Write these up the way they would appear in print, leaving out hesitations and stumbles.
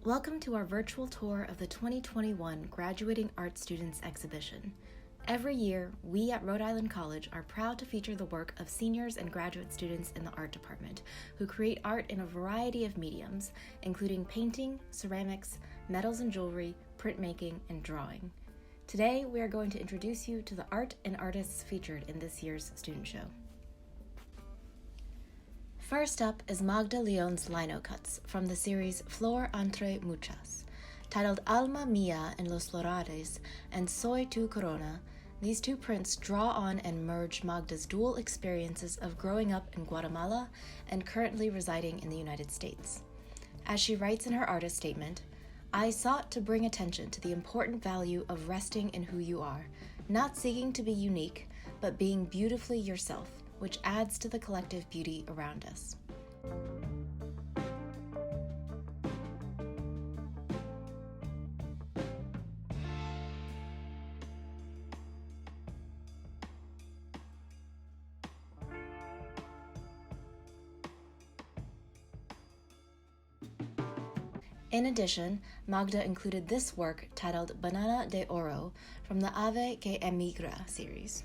Welcome to our virtual tour of the 2021 Graduating Art Students Exhibition. Every year, we at Rhode Island College are proud to feature the work of seniors and graduate students in the art department who create art in a variety of mediums, including painting, ceramics, metals and jewelry, printmaking, and drawing. Today, we are going to introduce you to the art and artists featured in this year's student show. First up is Magda Leon's lino cuts from the series Flor entre Muchas. Titled Alma Mia en los Florales and Soy tu Corona, these two prints draw on and merge Magda's dual experiences of growing up in Guatemala and currently residing in the United States. As she writes in her artist statement, "I sought to bring attention to the important value of resting in who you are, not seeking to be unique, but being beautifully yourself, which adds to the collective beauty around us." In addition, Magda included this work titled Banana de Oro from the Ave que Emigra series.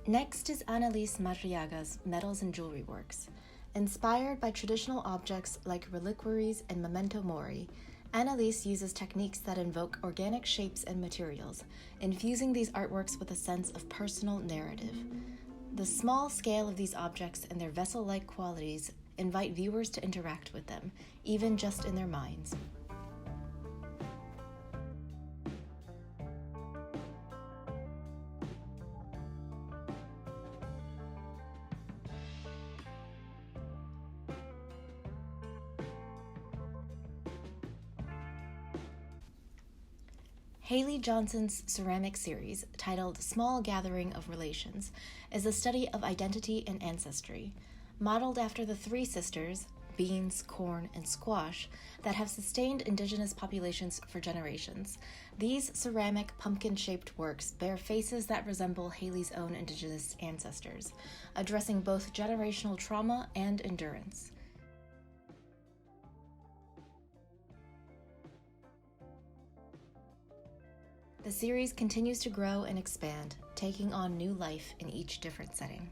Next is Analise Madriaga's metals and jewelry works. Inspired by traditional objects like reliquaries and memento mori, Analise uses techniques that invoke organic shapes and materials, infusing these artworks with a sense of personal narrative. The small scale of these objects and their vessel-like qualities invite viewers to interact with them, even just in their minds. Haley Johnson's ceramic series, titled Small Gathering of Relations, is a study of identity and ancestry, modeled after the three sisters, beans, corn, and squash, that have sustained indigenous populations for generations. These ceramic pumpkin-shaped works bear faces that resemble Haley's own indigenous ancestors, addressing both generational trauma and endurance. The series continues to grow and expand, taking on new life in each different setting.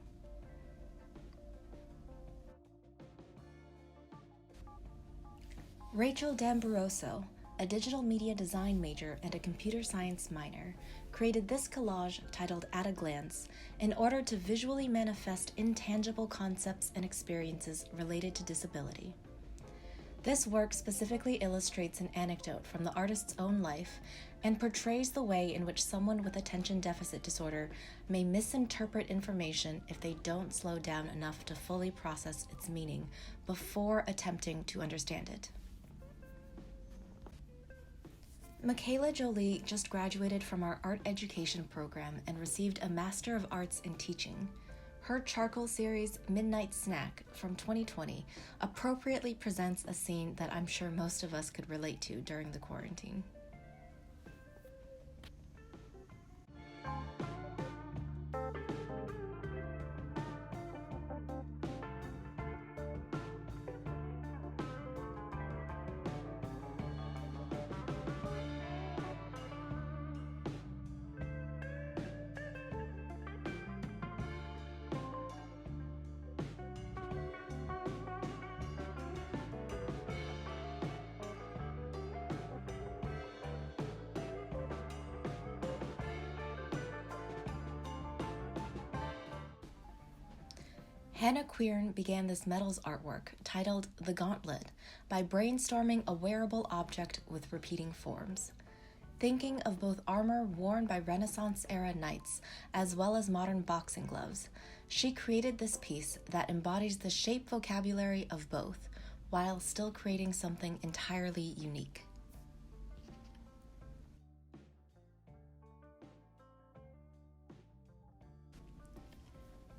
Rachel D'Ambrosio, a digital media design major and a computer science minor, created this collage titled At a Glance in order to visually manifest intangible concepts and experiences related to disability. This work specifically illustrates an anecdote from the artist's own life and portrays the way in which someone with attention deficit disorder may misinterpret information if they don't slow down enough to fully process its meaning before attempting to understand it. Mikala Joly just graduated from our art education program and received a Master of Arts in Teaching. Her charcoal series, Midnight Snack, from 2020, appropriately presents a scene that I'm sure most of us could relate to during the quarantine. Hannah Queern began this metals artwork titled The Gauntlet by brainstorming a wearable object with repeating forms. Thinking of both armor worn by Renaissance-era knights as well as modern boxing gloves, she created this piece that embodies the shape vocabulary of both, while still creating something entirely unique.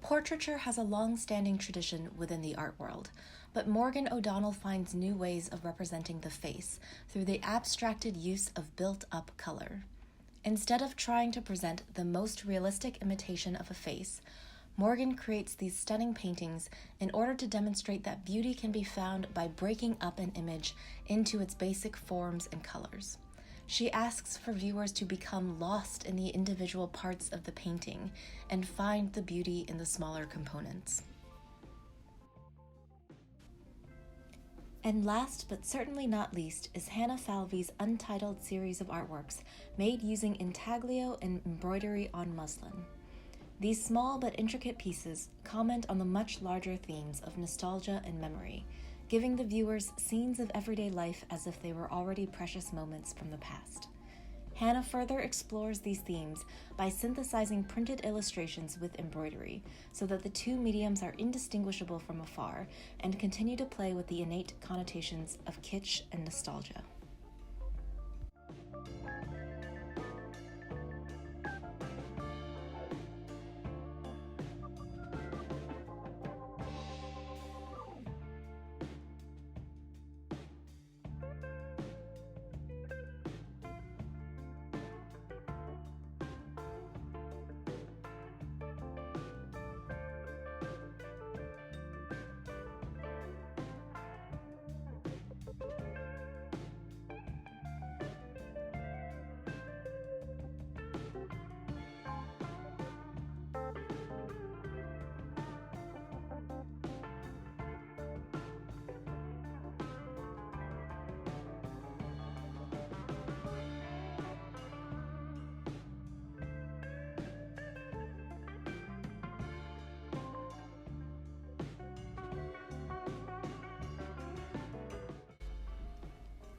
Portraiture has a long-standing tradition within the art world, but Morgan O'Donnell finds new ways of representing the face through the abstracted use of built-up color. Instead of trying to present the most realistic imitation of a face, Morgan creates these stunning paintings in order to demonstrate that beauty can be found by breaking up an image into its basic forms and colors. She asks for viewers to become lost in the individual parts of the painting and find the beauty in the smaller components. And last but certainly not least is Hannah Falvey's untitled series of artworks made using intaglio and embroidery on muslin. These small but intricate pieces comment on the much larger themes of nostalgia and memory, giving the viewers scenes of everyday life as if they were already precious moments from the past. Hannah further explores these themes by synthesizing printed illustrations with embroidery, so that the two mediums are indistinguishable from afar and continue to play with the innate connotations of kitsch and nostalgia.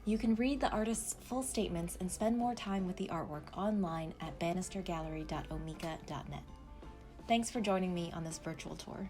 You can read the artist's full statements and spend more time with the artwork online at bannistergallery.omeka.net. Thanks for joining me on this virtual tour.